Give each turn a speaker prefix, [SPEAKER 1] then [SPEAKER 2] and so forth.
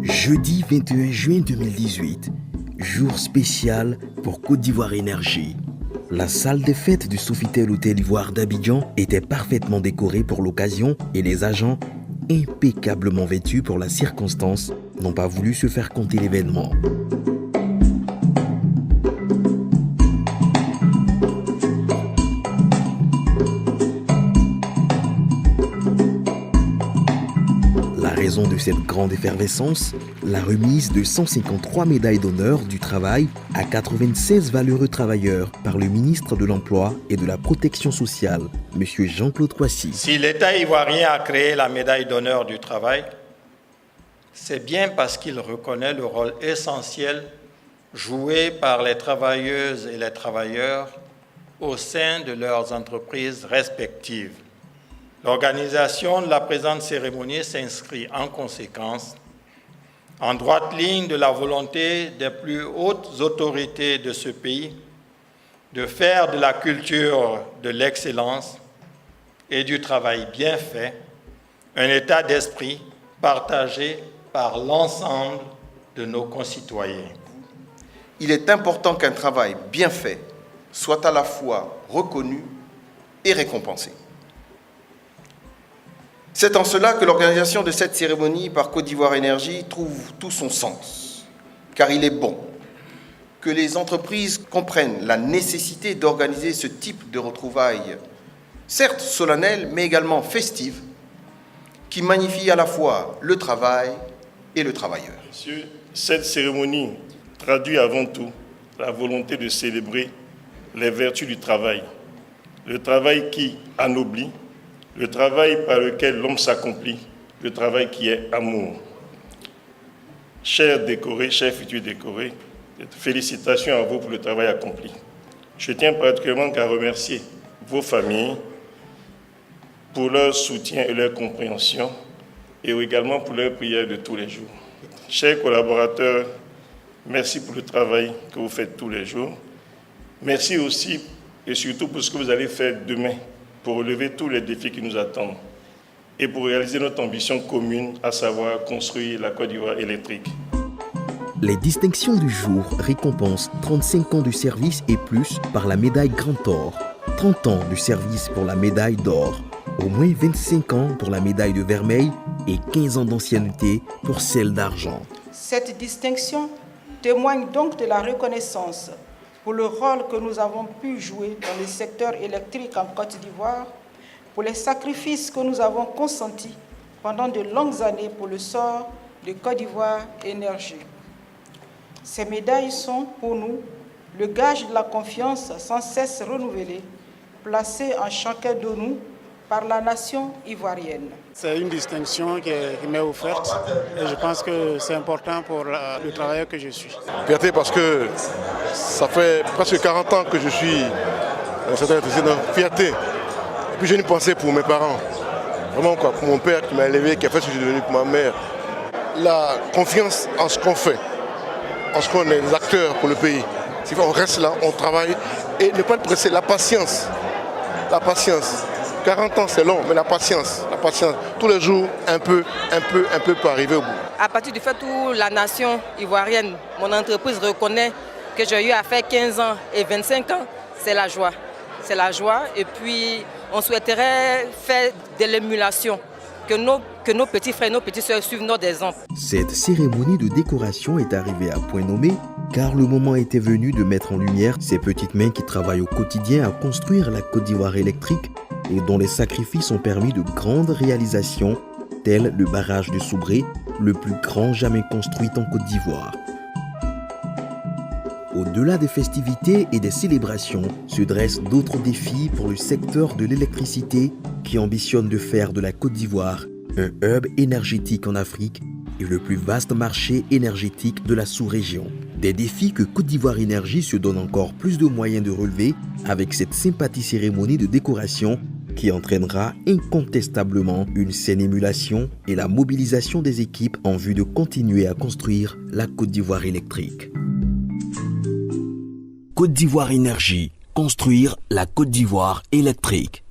[SPEAKER 1] Jeudi 21 juin 2018, jour spécial pour Côte d'Ivoire Énergie. La salle des fêtes du Sofitel Hôtel Ivoire d'Abidjan était parfaitement décorée pour l'occasion et les agents, impeccablement vêtus pour la circonstance, n'ont pas voulu se faire compter l'événement. La raison de cette grande effervescence, la remise de 153 médailles d'honneur du travail à 96 valeureux travailleurs par le ministre de l'Emploi et de la Protection sociale, M. Jean-Claude Kouassi.
[SPEAKER 2] Si l'État ivoirien a créé la médaille d'honneur du travail, c'est bien parce qu'il reconnaît le rôle essentiel joué par les travailleuses et les travailleurs au sein de leurs entreprises respectives. L'organisation de la présente cérémonie s'inscrit en conséquence en droite ligne de la volonté des plus hautes autorités de ce pays de faire de la culture de l'excellence et du travail bien fait un état d'esprit partagé par l'ensemble de nos concitoyens.
[SPEAKER 3] Il est important qu'un travail bien fait soit à la fois reconnu et récompensé. C'est en cela que l'organisation de cette cérémonie par Côte d'Ivoire Énergie trouve tout son sens, car il est bon que les entreprises comprennent la nécessité d'organiser ce type de retrouvailles, certes solennelles, mais également festives, qui magnifient à la fois le travail et le travailleur.
[SPEAKER 4] Monsieur, cette cérémonie traduit avant tout la volonté de célébrer les vertus du travail, le travail qui anoblit, le travail par lequel l'homme s'accomplit, le travail qui est amour. Chers décorés, chers futurs décorés, félicitations à vous pour le travail accompli. Je tiens particulièrement à remercier vos familles pour leur soutien et leur compréhension et également pour leur prière de tous les jours. Chers collaborateurs, merci pour le travail que vous faites tous les jours. Merci aussi et surtout pour ce que vous allez faire demain pour relever tous les défis qui nous attendent et pour réaliser notre ambition commune, à savoir construire la Côte d'Ivoire électrique.
[SPEAKER 1] Les distinctions du jour récompensent 35 ans de service et plus par la médaille Grand Or, 30 ans de service pour la médaille d'or, au moins 25 ans pour la médaille de vermeil et 15 ans d'ancienneté pour celle d'argent.
[SPEAKER 5] Cette distinction témoigne donc de la reconnaissance pour le rôle que nous avons pu jouer dans le secteur électrique en Côte d'Ivoire, pour les sacrifices que nous avons consentis pendant de longues années pour le sort de Côte d'Ivoire Énergie. Ces médailles sont pour nous le gage de la confiance sans cesse renouvelée, placée en chacun de nous par la nation ivoirienne.
[SPEAKER 6] C'est une distinction qui m'est offerte et je pense que c'est important pour le travailleur que je suis.
[SPEAKER 7] Fierté parce que ça fait presque 40 ans que je suis dans fierté. Et puis j'ai une pensée pour mes parents, vraiment quoi, pour mon père qui m'a élevé, qui a fait ce que je suis devenu pour ma mère. La confiance en ce qu'on fait, en ce qu'on est des acteurs pour le pays. Si on reste là, on travaille et ne pas être pressé, la patience. La patience. 40 ans c'est long, mais la patience, tous les jours, un peu pour arriver au bout.
[SPEAKER 8] À partir du fait où la nation ivoirienne, mon entreprise reconnaît que j'ai eu à faire 15 ans et 25 ans, c'est la joie. C'est la joie et puis on souhaiterait faire de l'émulation, que nos petits frères et nos petites sœurs suivent nos exemples.
[SPEAKER 1] Cette cérémonie de décoration est arrivée à point nommé car le moment était venu de mettre en lumière ces petites mains qui travaillent au quotidien à construire la Côte d'Ivoire électrique et dont les sacrifices ont permis de grandes réalisations, telles le barrage de Soubré, le plus grand jamais construit en Côte d'Ivoire. Au-delà des festivités et des célébrations, se dressent d'autres défis pour le secteur de l'électricité qui ambitionne de faire de la Côte d'Ivoire un hub énergétique en Afrique et le plus vaste marché énergétique de la sous-région. Des défis que Côte d'Ivoire Énergie se donne encore plus de moyens de relever avec cette sympathique cérémonie de décoration qui entraînera incontestablement une saine émulation et la mobilisation des équipes en vue de continuer à construire la Côte d'Ivoire électrique. Côte d'Ivoire Énergie, construire la Côte d'Ivoire électrique.